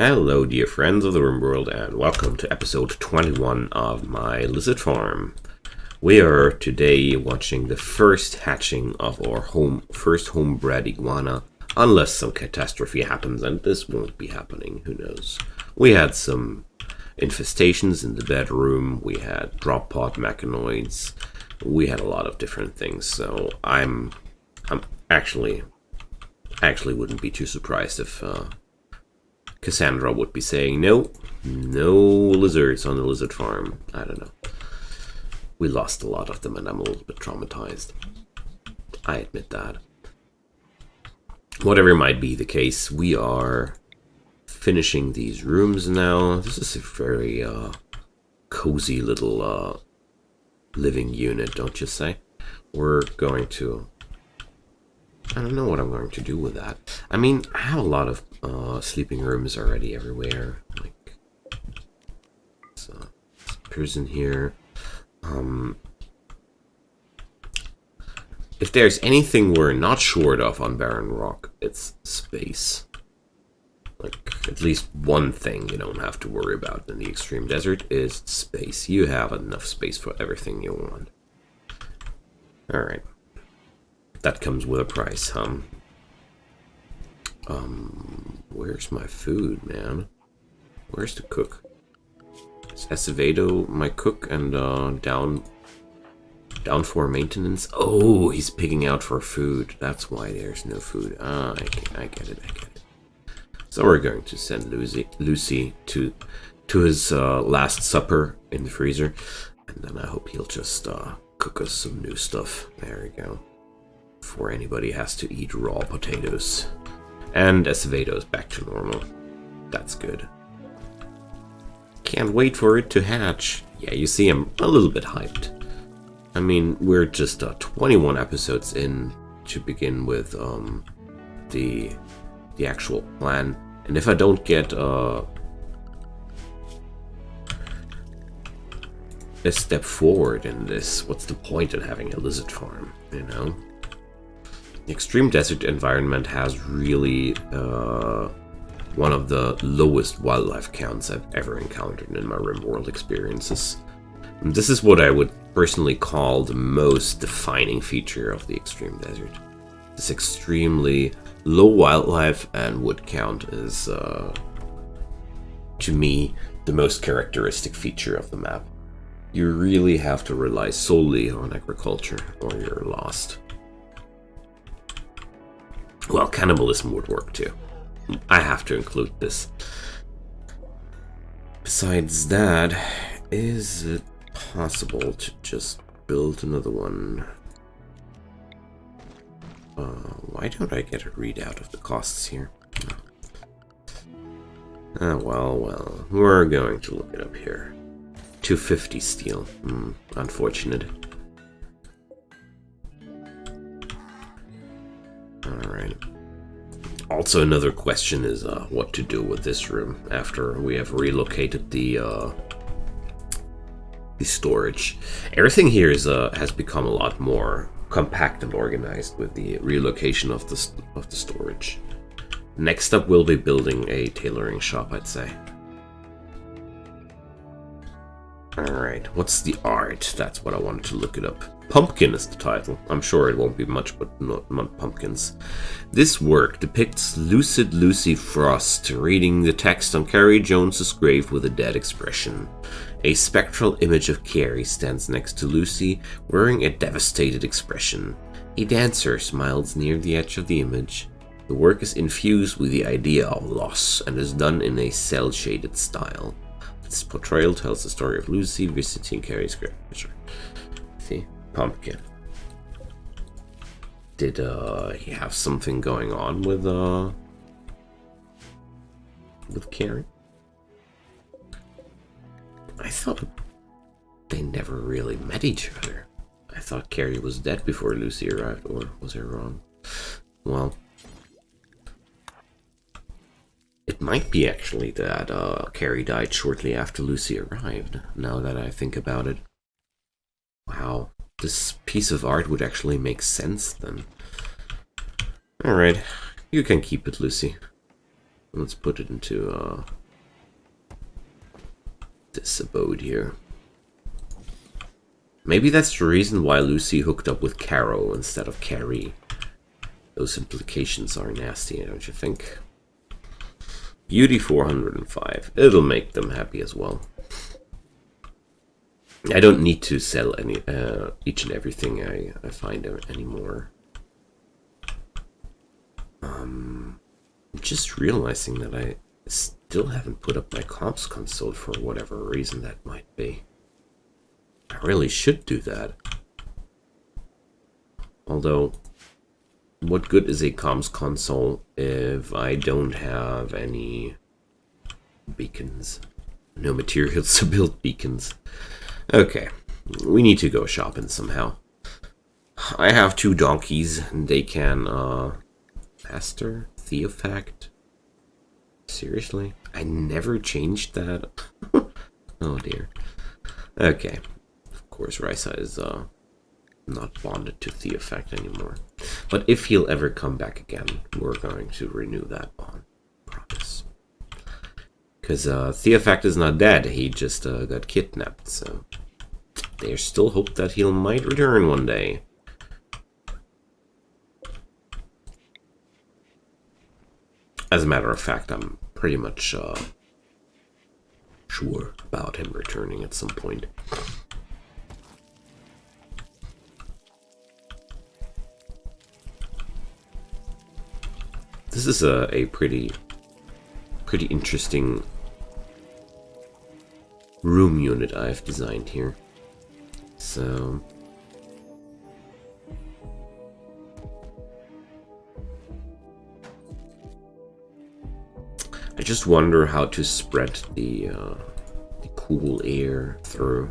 Hello, dear friends of the Rimworld, and welcome to episode 21 of my lizard farm. We are today watching the first hatching of our first homebred iguana, unless some catastrophe happens, and this won't be happening, who knows. We had some infestations in the bedroom, we had drop pod mechanoids, we had a lot of different things, so I'm actually wouldn't be too surprised if Cassandra would be saying, no lizards on the lizard farm. I don't know. We lost a lot of them and I'm a little bit traumatized. I admit that. Whatever might be the case, we are finishing these rooms now. This is a very cozy little living unit, don't you say? We're going to... I don't know what I'm going to do with that. I mean, I have a lot of sleeping rooms already everywhere. Like, there's a prison here. If there's anything we're not short of on Barren Rock, it's space. Like, at least one thing you don't have to worry about in the Extreme Desert is space. You have enough space for everything you want. Alright. That comes with a price, where's my food, man? Where's the cook? Is Acevedo my cook and down for maintenance? Oh, he's picking out for food. That's why there's no food. I get it. So we're going to send Lucy to his last supper in the freezer, and then I hope he'll just cook us some new stuff. There we go. Before anybody has to eat raw potatoes. And Acevedo's back to normal. That's good. Can't wait for it to hatch. Yeah, you see, I'm a little bit hyped. I mean, we're just 21 episodes in to begin with the actual plan. And if I don't get a step forward in this, what's the point in having a lizard farm, you know? The Extreme Desert environment has really one of the lowest wildlife counts I've ever encountered in my Rimworld experiences. And this is what I would personally call the most defining feature of the Extreme Desert. This extremely low wildlife and wood count is, to me, the most characteristic feature of the map. You really have to rely solely on agriculture or you're lost. Well, cannibalism would work too. I have to include this. Besides that, is it possible to just build another one? Why don't I get a readout of the costs here? No. Well, we're going to look it up here. 250 steel. Unfortunate. Alright. Also, another question is what to do with this room after we have relocated the storage. Everything here is has become a lot more compact and organized with the relocation of the storage. Next up, we'll be building a tailoring shop, I'd say. Alright, what's the art? That's what I wanted to look it up. Pumpkin is the title. I'm sure it won't be much, but not pumpkins. This work depicts lucid Lucy Frost reading the text on Carrie Jones's grave with a dead expression. A spectral image of Carrie stands next to Lucy, wearing a devastated expression. A dancer smiles near the edge of the image. The work is infused with the idea of loss and is done in a cel-shaded style. This portrayal tells the story of Lucy visiting Carrie's grave. See? Pumpkin. Did he have something going on with Carrie? I thought they never really met each other. I thought Carrie was dead before Lucy arrived, or was I wrong? Well, it might be actually that Carrie died shortly after Lucy arrived, now that I think about it. Wow. This piece of art would actually make sense then. Alright, you can keep it, Lucy. Let's put it into this abode here. Maybe that's the reason why Lucy hooked up with Caro instead of Carrie. Those implications are nasty, don't you think? Beauty 405. It'll make them happy as well. I don't need to sell any each and everything I find anymore. Just realizing that I still haven't put up my comps console for whatever reason that might be. I really should do that. Although, what good is a comms console if I don't have any beacons? No materials to build beacons. Okay, we need to go shopping somehow. I have 2 donkeys, and they can, Master? Theofact? Seriously? I never changed that? Oh dear. Okay. Of course, Risa is, not bonded to Theofact anymore. But if he'll ever come back again, we're going to renew that bond. Promise. Because, Theofact is not dead, he just, got kidnapped, so... There's still hope that he might return one day. As a matter of fact, I'm pretty much sure about him returning at some point. This is a pretty interesting room unit I've designed here. So... I just wonder how to spread the cool air through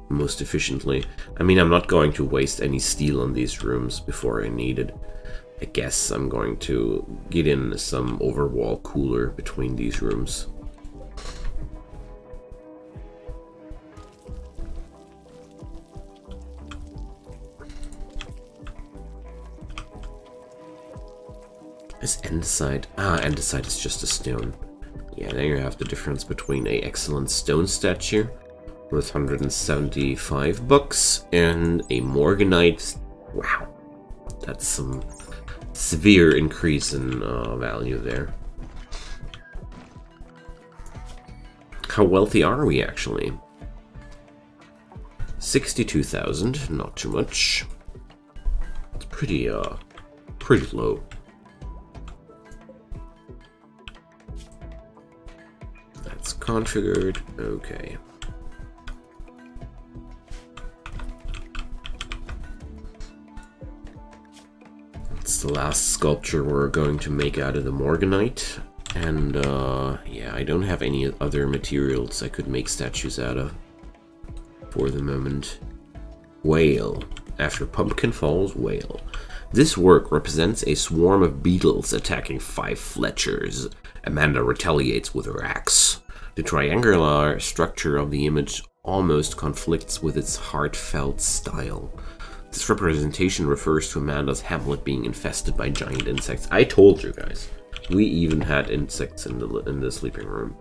most efficiently. I mean, I'm not going to waste any steel on these rooms before I need it. I guess I'm going to get in some overwall cooler between these rooms. Is andesite? Ah, andesite is just a stone. Yeah, there you have the difference between a excellent stone statue worth 175 bucks and a morganite. Wow, that's some severe increase in value there. How wealthy are we actually? 62,000, not too much. It's pretty low. That's configured. Okay. It's the last sculpture we're going to make out of the morganite. And, yeah, I don't have any other materials I could make statues out of for the moment. Whale. After pumpkin falls, whale. This work represents a swarm of beetles attacking 5 Fletchers. Amanda retaliates with her axe. The triangular structure of the image almost conflicts with its heartfelt style. This representation refers to Amanda's hamlet being infested by giant insects. I told you guys. We even had insects in the sleeping room.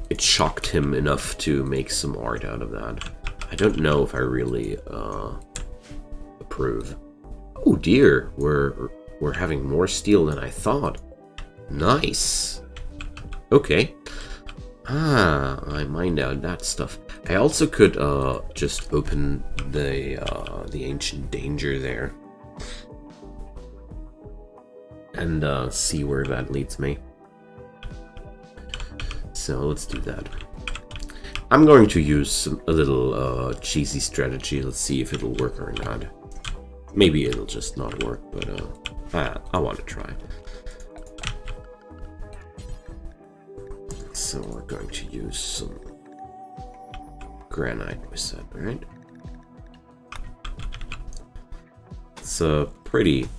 It shocked him enough to make some art out of that. I don't know if I really approve. Oh dear, we're having more steel than I thought. Nice. Okay. Ah, I mined out that stuff. I also could just open the ancient danger there and see where that leads me. So let's do that. I'm going to use a little cheesy strategy. Let's see if it'll work or not. Maybe it'll just not work, but I want to try. So we're going to use some granite, we said, right? It's a pretty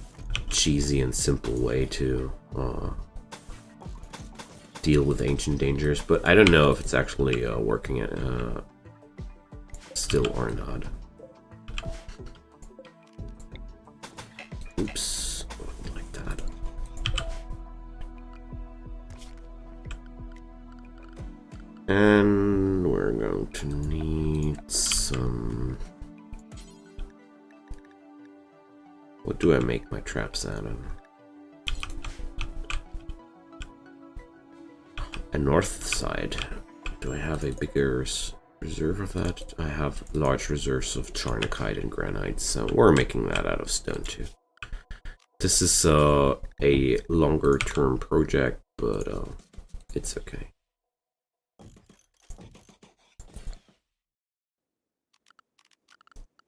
cheesy and simple way to deal with ancient dangers, but I don't know if it's actually working still or not. Oops, like that. And we're going to need some... What do I make my traps out of? A north side. Do I have a bigger reserve of that? I have large reserves of charnocite and granite, so we're making that out of stone too. This is a longer term project, but it's okay.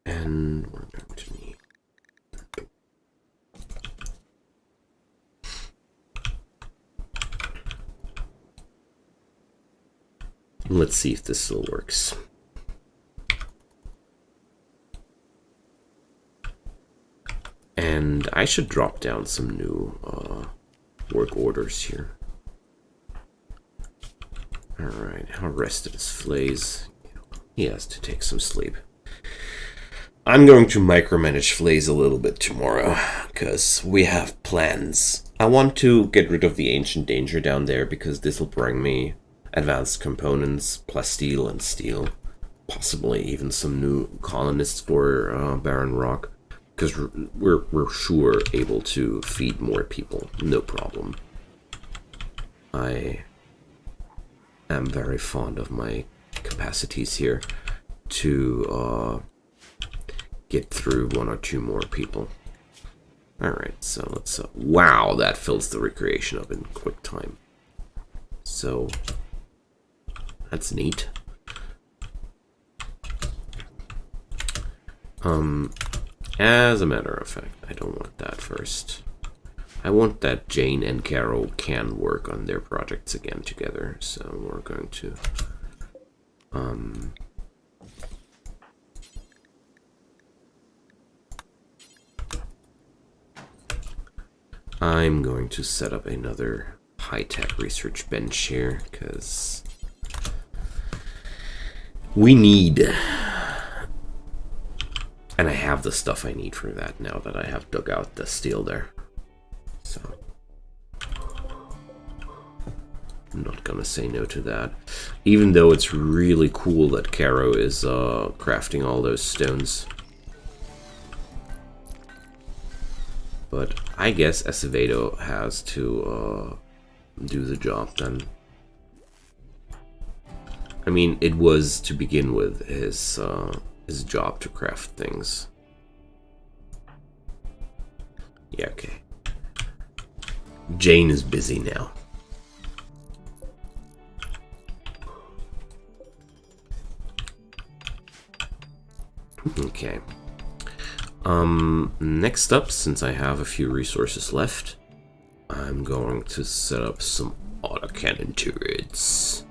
And we're going to need... Let's see if this still works. And I should drop down some new work orders here. Alright, how rested is Flays? He has to take some sleep. I'm going to micromanage Flays a little bit tomorrow, because we have plans. I want to get rid of the ancient danger down there, because this will bring me advanced components, plasteel and steel. Possibly even some new colonists for Barren Rock. Because we're sure able to feed more people, no problem. I am very fond of my capacities here to get through one or two more people. Alright, so let's... wow, that fills the recreation up in quick time. So, that's neat. As a matter of fact, I don't want that first. I want that Jane and Carol can work on their projects again together, so we're going to... I'm going to set up another high-tech research bench here, because we need... And I have the stuff I need for that now that I have dug out the steel there. So I'm not gonna say no to that. Even though it's really cool that Caro is crafting all those stones. But I guess Acevedo has to do the job then. I mean, it was to begin with his job to craft things. Yeah, okay. Jane is busy now. Okay. Next up, since I have a few resources left, I'm going to set up some autocannon turrets.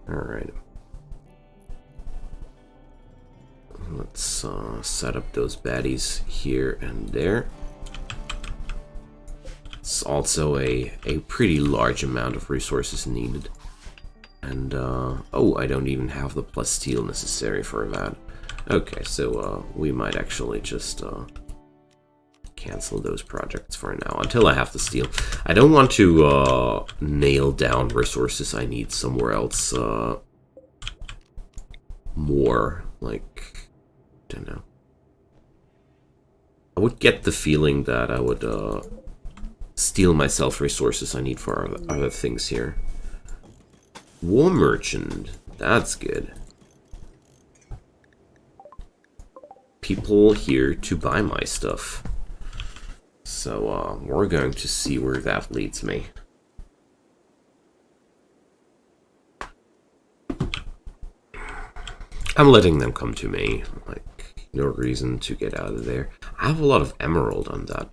Alright. Let's set up those baddies here and there. It's also a pretty large amount of resources needed. And, oh, I don't even have the plus steel necessary for that. Okay, so we might actually just cancel those projects for now, until I have the steel. I don't want to nail down resources I need somewhere else more, like... don't know. I would get the feeling that I would steal myself resources I need for other things here. War merchant, that's good. People here to buy my stuff. So we're going to see where that leads me. I'm letting them come to me, like, no reason to get out of there. I have a lot of emerald on that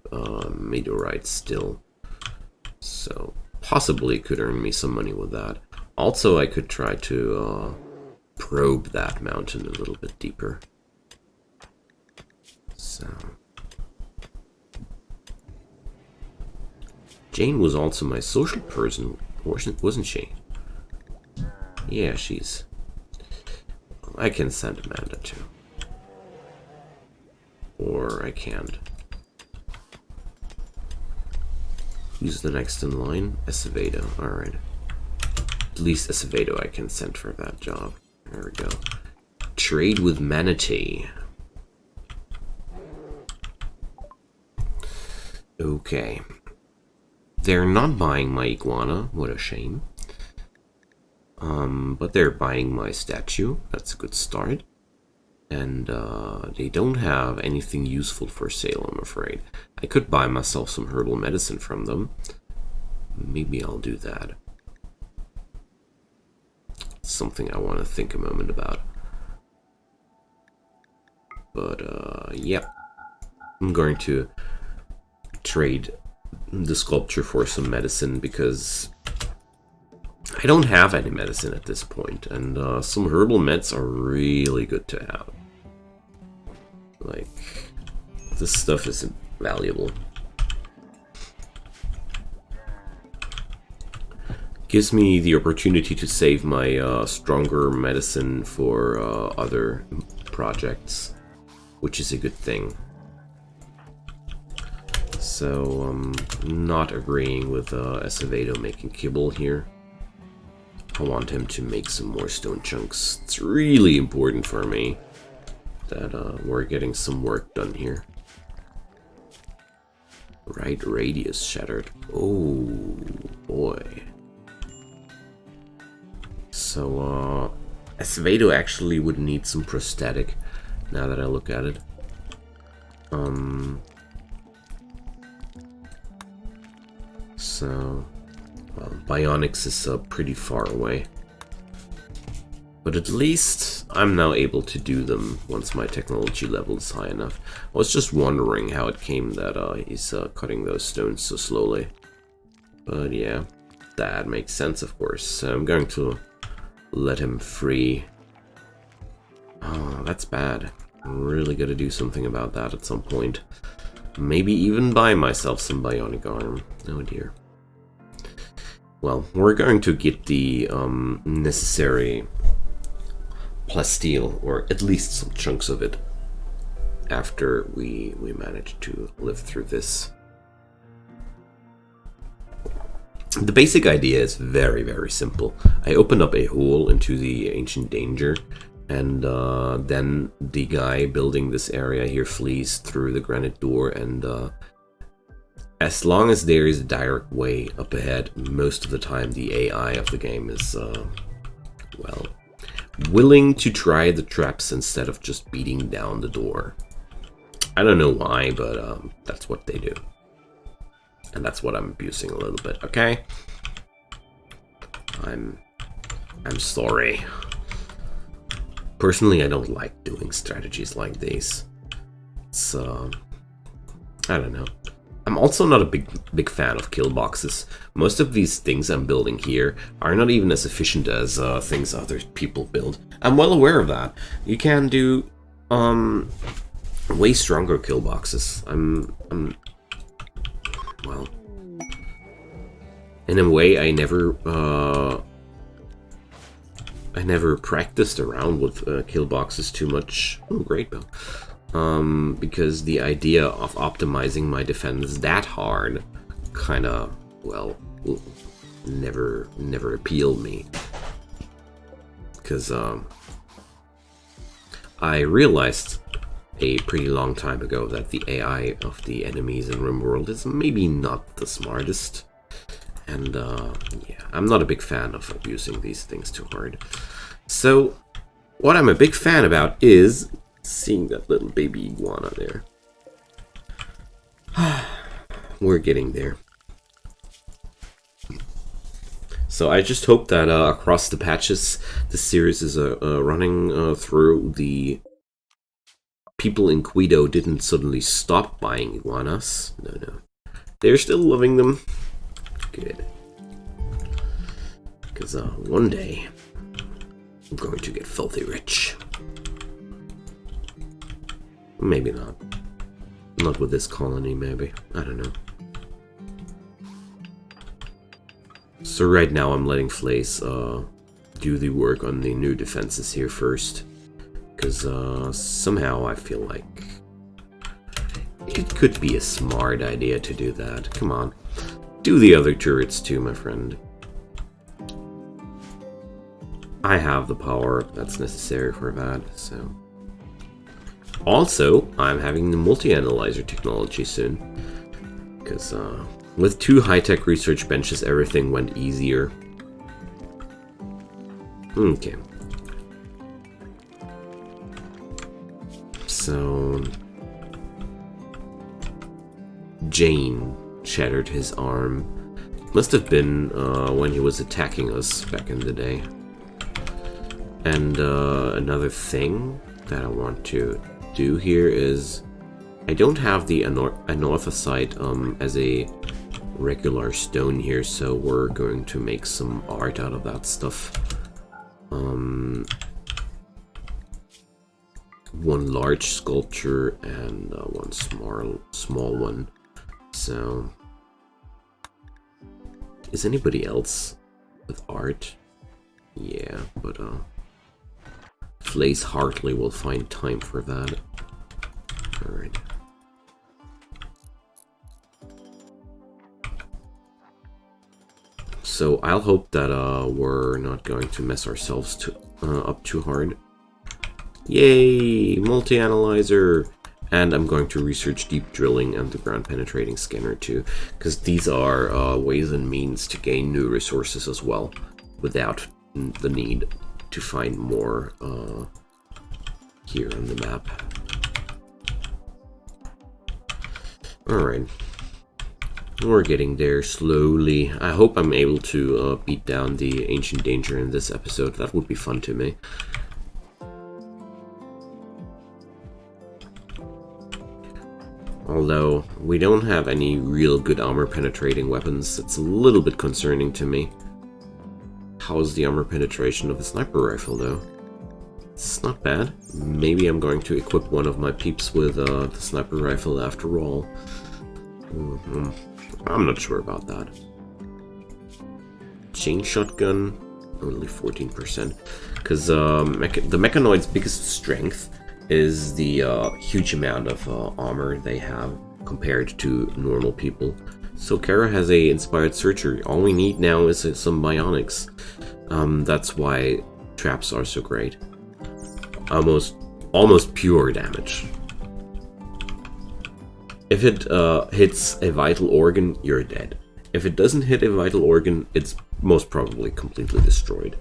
meteorite still, so possibly could earn me some money with that. Also, I could try to probe that mountain a little bit deeper. So, Jane was also my social person, wasn't she? Yeah, she's... I can send Amanda too. Or I can't. Who's the next in line? Acevedo. Alright. At least Acevedo I can send for that job. There we go. Trade with Manatee. Okay. They're not buying my iguana. What a shame. But they're buying my statue. That's a good start. And they don't have anything useful for sale, I'm afraid. I could buy myself some herbal medicine from them. Maybe I'll do that. It's something I want to think a moment about. But, yeah. I'm going to trade the sculpture for some medicine because I don't have any medicine at this point, and some herbal meds are really good to have. Like, this stuff is valuable. Gives me the opportunity to save my stronger medicine for other projects, which is a good thing. So I'm not agreeing with Acevedo making kibble here. I want him to make some more stone chunks. It's really important for me that we're getting some work done here. Right radius shattered. Oh boy. So Acevedo actually would need some prosthetic now that I look at it. So, well, bionics is pretty far away. But at least I'm now able to do them once my technology level is high enough. I was just wondering how it came that he's cutting those stones so slowly. But yeah, that makes sense, of course. So I'm going to let him free. Oh, that's bad. I'm really gonna do something about that at some point. Maybe even buy myself some bionic arm. Oh dear. Well, we're going to get the necessary plasteel, or at least some chunks of it, after we manage to live through this. The basic idea is very, very simple. I open up a hole into the ancient danger, and then the guy building this area here flees through the granite door, and as long as there is a direct way up ahead, most of the time the AI of the game is, well, willing to try the traps instead of just beating down the door. I don't know why, but that's what they do. And that's what I'm abusing a little bit, okay? I'm sorry. Personally, I don't like doing strategies like these. It's, I don't know. I'm also not a big fan of kill boxes. Most of these things I'm building here are not even as efficient as things other people build. I'm well aware of that. You can do way stronger kill boxes. Well, in a way, I never practiced around with kill boxes too much. Oh, great bow. Because the idea of optimizing my defense that hard kind of, well, never appealed me. Because I realized a pretty long time ago that the AI of the enemies in Rimworld is maybe not the smartest. And yeah, I'm not a big fan of abusing these things too hard. So what I'm a big fan about is seeing that little baby iguana there. We're getting there. So I just hope that across the patches, the series is running through. The people in Guido didn't suddenly stop buying iguanas. No. They're still loving them. Good. Because one day, I'm going to get filthy rich. Maybe not. Not with this colony, maybe. I don't know. So right now I'm letting Flace do the work on the new defenses here first. Because somehow I feel like it could be a smart idea to do that. Come on. do the other turrets too, my friend. I have the power that's necessary for that, so... Also, I'm having the multi-analyzer technology soon. Because with 2 high-tech research benches, everything went easier. Okay. So... Jane shattered his arm. Must have been when he was attacking us back in the day. And another thing that I want to do here is I don't have the anorthosite as a regular stone here, so we're going to make some art out of that stuff. One large sculpture and one small one. So, is anybody else with art? Yeah, but Flace Hartley will find time for that. Alright. So I'll hope that we're not going to mess ourselves up too hard. Yay! Multi-analyzer! And I'm going to research deep drilling and the ground penetrating scanner too, because these are ways and means to gain new resources as well, without the need to find more here on the map. Alright. We're getting there slowly. I hope I'm able to beat down the Ancient Danger in this episode. That would be fun to me. Although, we don't have any real good armor penetrating weapons. It's a little bit concerning to me. How's the armor penetration of the sniper rifle, though? It's not bad. Maybe I'm going to equip one of my peeps with the sniper rifle after all. I'm not sure about that. Chain shotgun, only 14%. Because the mechanoid's biggest strength is the huge amount of armor they have compared to normal people. So Kara has a inspired surgery. All we need now is some bionics. That's why traps are so great. Almost pure damage. If it hits a vital organ, you're dead. If it doesn't hit a vital organ, it's most probably completely destroyed.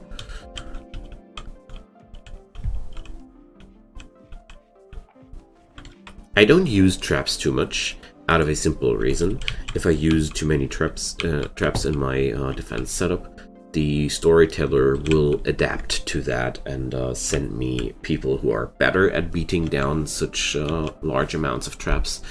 I don't use traps too much, out of a simple reason. If I use too many traps in my defense setup, the storyteller will adapt to that and send me people who are better at beating down such large amounts of traps.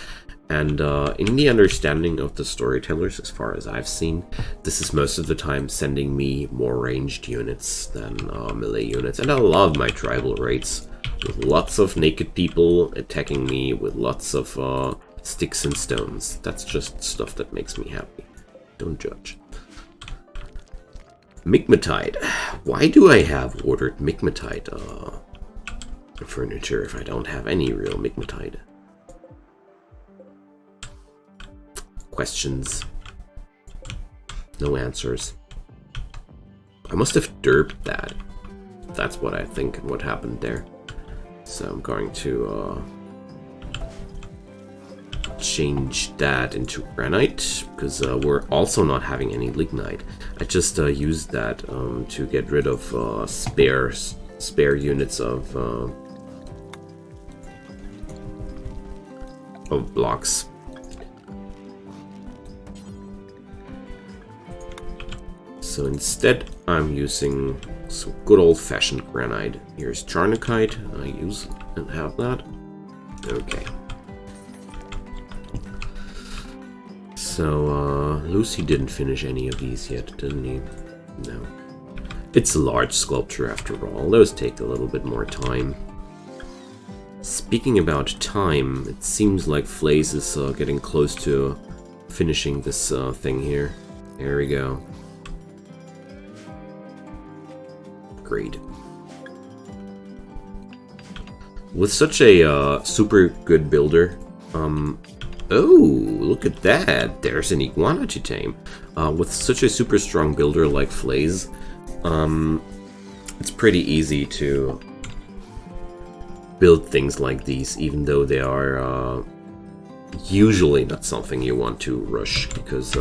And in the understanding of the storytellers, as far as I've seen, this is most of the time sending me more ranged units than melee units. And I love my tribal raids, with lots of naked people attacking me with lots of sticks and stones. That's just stuff that makes me happy. Don't judge. Migmatite. Why do I have ordered Migmatite furniture if I don't have any real Migmatite? Questions. No answers. I must have derped that. That's what I think what happened there. So I'm going to change that into granite, because we're also not having any lignite. I just used that to get rid of spare units of blocks. So instead, I'm using some good old-fashioned granite. Here's Charnokite. I use and have that. Okay. So, Lucy didn't finish any of these yet, didn't he? No. It's a large sculpture after all. Those take a little bit more time. Speaking about time, it seems like Flaze is getting close to finishing this thing here. There we go. Great. With such a super good builder, Oh, look at that. There's an iguana to tame. With such a super strong builder like Flaze, it's pretty easy to build things like these, even though they are usually not something you want to rush, because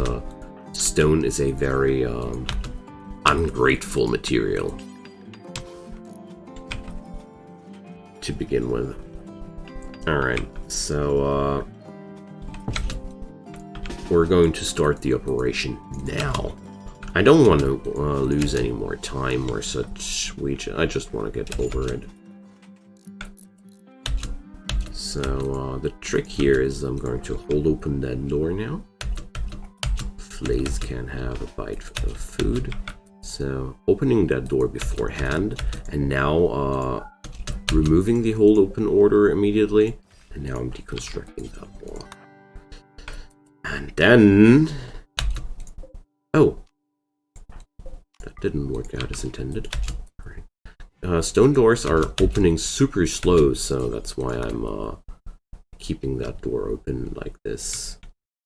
stone is a very ungrateful material to begin with. Alright, so we're going to start the operation now. I don't want to lose any more time or such. I just want to get over it. So the trick here is I'm going to hold open that door now. Flaze can have a bite of food. So opening that door beforehand, and now removing the hold open order immediately, and now I'm deconstructing that wall. And then... oh! That didn't work out as intended. Alright. Stone doors are opening super slow, so that's why I'm keeping that door open like this.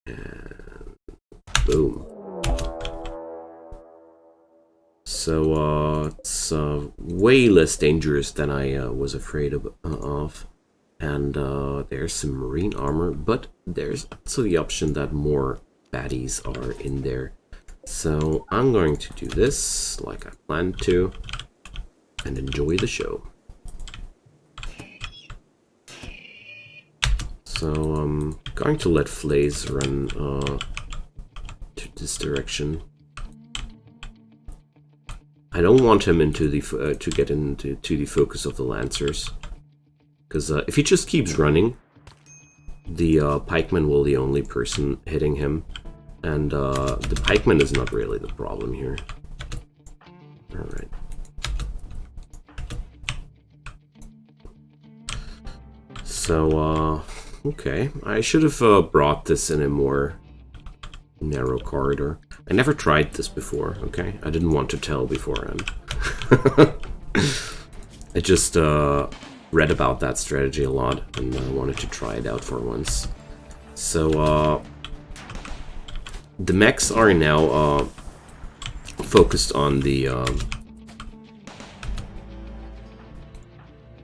And boom. So it's way less dangerous than I was afraid of. And there's some marine armor, but there's also the option that more baddies are in there. So I'm going to do this like I planned to, and enjoy the show. So I'm going to let Flaze run to this direction. I don't want him into the to get into the focus of the Lancers, because if he just keeps running, the pikeman will be the only person hitting him, and the pikeman is not really the problem here. All right. So okay, I should have brought this in a more narrow corridor. I never tried this before, okay? I didn't want to tell beforehand. I just read about that strategy a lot, and I wanted to try it out for once. So, the mechs are now focused on the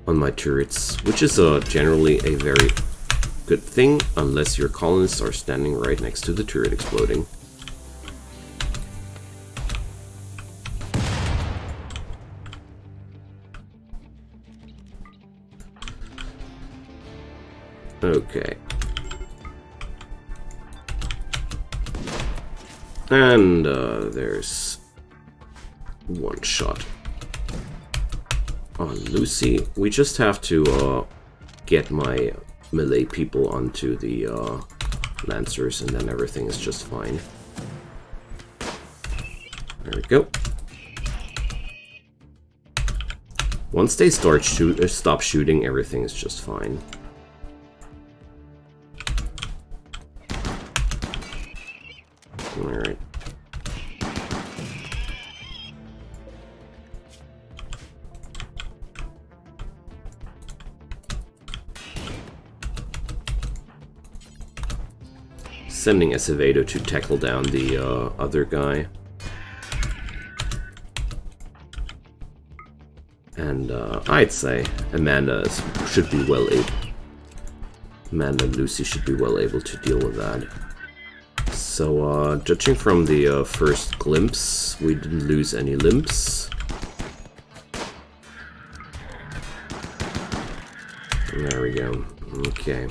on my turrets, which is generally a very good thing, unless your colonists are standing right next to the turret exploding. Okay. And there's one shot on Lucy. We just have to get my melee people onto the Lancers, and then everything is just fine. There we go. Once they stop shooting, everything is just fine. Alright. Sending Acevedo to tackle down the other guy. And I'd say Amanda should be well able. Amanda and Lucy should be well able to deal with that. So, judging from the first glimpse, we didn't lose any limbs. There we go. Okay.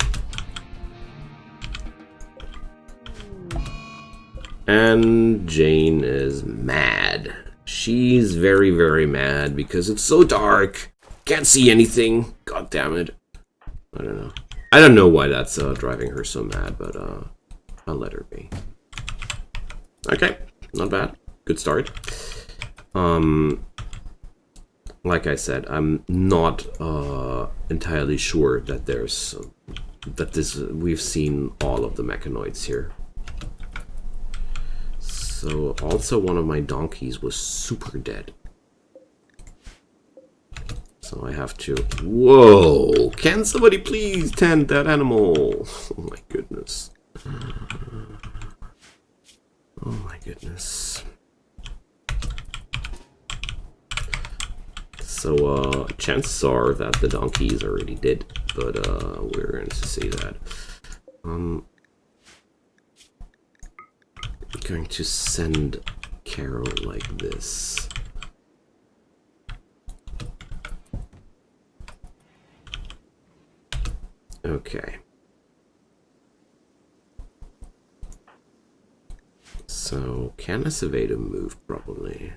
And Jane is mad. She's very, very mad because it's so dark. Can't see anything. God damn it. I don't know. I don't know why that's driving her so mad, but I'll let her be. Okay, not bad. Good start. Like I said, I'm not entirely sure that there's we've seen all of the mechanoids here. So also one of my donkeys was super dead. So I have to... Whoa! Can somebody please tend that animal? Oh my goodness. Oh my goodness. So, chances are that the donkey is already dead, but we're going to see that. I'm going to send Carol like this. Okay. So, can a Sevedo move? Probably.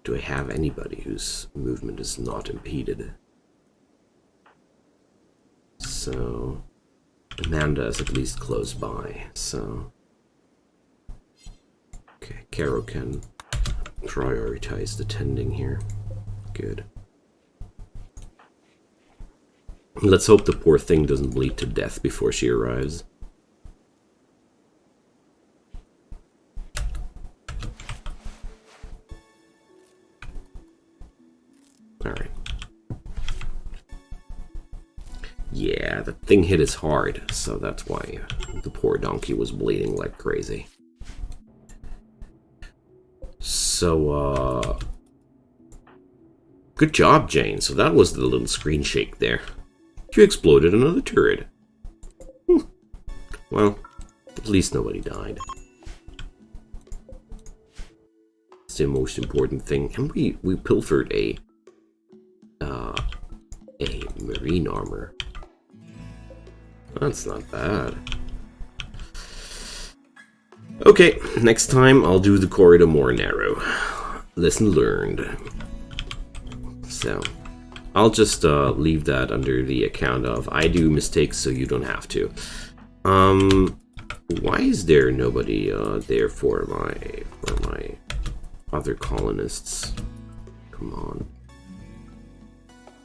Do I have anybody whose movement is not impeded? So, Amanda is at least close by, so... Okay, Caro can prioritize the tending here. Good. Let's hope the poor thing doesn't bleed to death before she arrives. Alright. Yeah, the thing hit us hard, so that's why the poor donkey was bleeding like crazy. So, good job, Jane. So that was the little screen shake there. You exploded another turret. Well, at least nobody died. It's the most important thing. And we pilfered a marine armor. That's not bad. Okay, next time I'll do the corridor more narrow. Lesson learned. So, I'll just leave that under the account of I do mistakes so you don't have to. Why is there nobody there for my other colonists? Come on.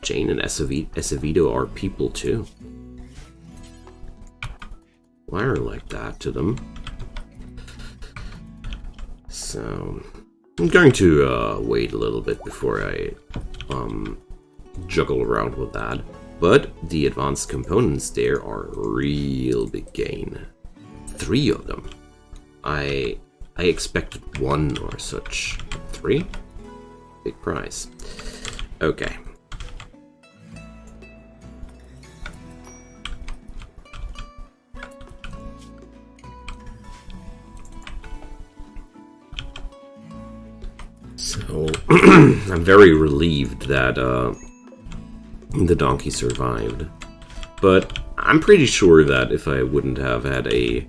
Jane and Acevedo are people too. Why are like that to them? So, I'm going to wait a little bit before I juggle around with that. But the advanced components there are real big gain. 3 of them. I expected 1 or such. 3? Big prize. Okay. So, I'm very relieved that the donkey survived. But I'm pretty sure that if I wouldn't have had a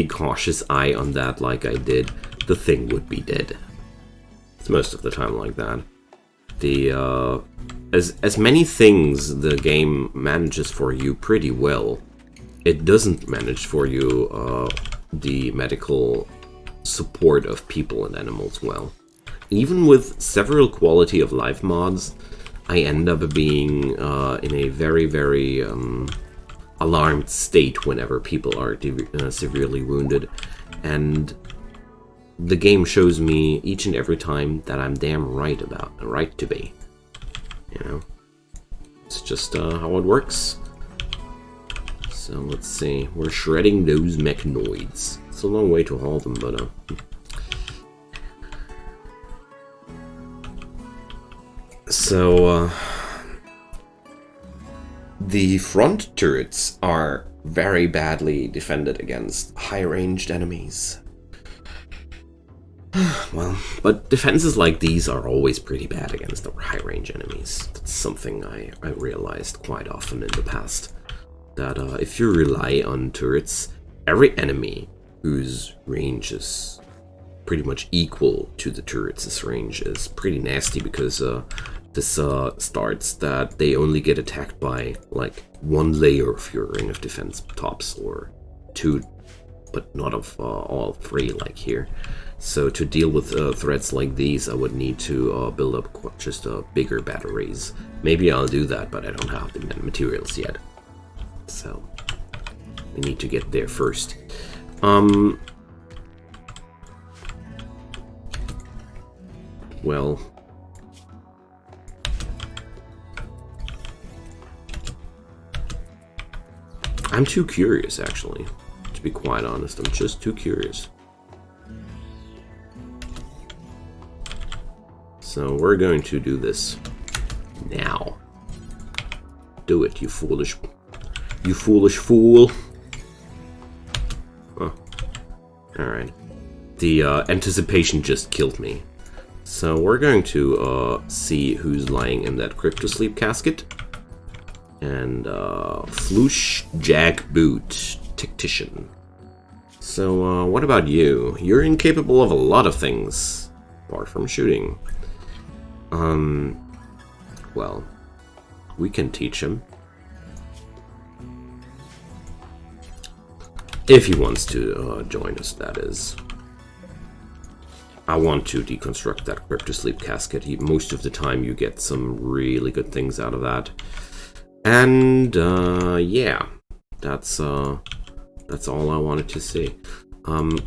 cautious eye on that like I did, the thing would be dead. It's most of the time like that. The as many things the game manages for you pretty well, it doesn't manage for you the medical support of people and animals well. Even with several quality of life mods, I end up being in a very, very alarmed state whenever people are severely wounded, and the game shows me each and every time that I'm damn right to be. You know, it's just how it works. So let's see, we're shredding those mechanoids. It's a long way to haul them, but so the front turrets are very badly defended against high-ranged enemies. Well, but defenses like these are always pretty bad against high-range enemies. That's something I realized quite often in the past. That if you rely on turrets, every enemy whose range is pretty much equal to the turrets' range is pretty nasty, because this starts that they only get attacked by like 1 layer of your ring of defense tops, or 2, but not of all 3 like here. So to deal with threats like these, I would need to build up just bigger batteries. Maybe I'll do that, but I don't have the materials yet. So we need to get there first. Well, I'm too curious, actually. To be quite honest, I'm just too curious. So we're going to do this now. Do it, you foolish fool. Oh. Alright. The anticipation just killed me. So we're going to see who's lying in that cryptosleep casket. And Floosh Jackboot Tactician. So what about you? You're incapable of a lot of things, apart from shooting. Well, we can teach him. If he wants to join us, that is. I want to deconstruct that cryptosleep casket. Most of the time you get some really good things out of that. And yeah, that's all I wanted to say. I'm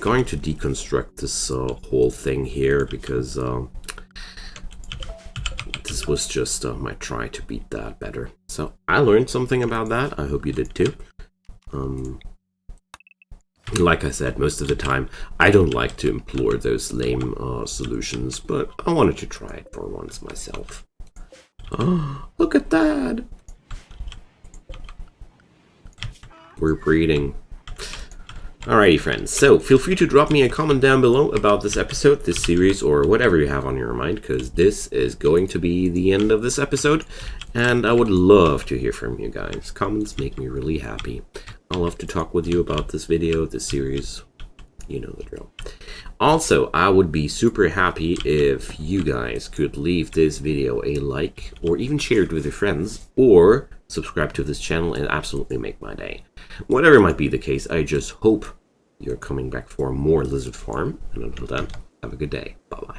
going to deconstruct this whole thing here because this was just my try to beat that better. So I learned something about that. I hope you did too. Like I said, most of the time I don't like to implore those lame solutions, but I wanted to try it for once myself. Oh, look at that! We're breeding. Alrighty, friends. So feel free to drop me a comment down below about this episode, this series, or whatever you have on your mind, because this is going to be the end of this episode, and I would love to hear from you guys. Comments make me really happy. I'll love to talk with you about this video, this series. You know the drill. Also, I would be super happy if you guys could leave this video a like, or even share it with your friends, or subscribe to this channel and absolutely make my day. Whatever might be the case, I just hope you're coming back for more Lizard Farm. And until then, have a good day. Bye-bye.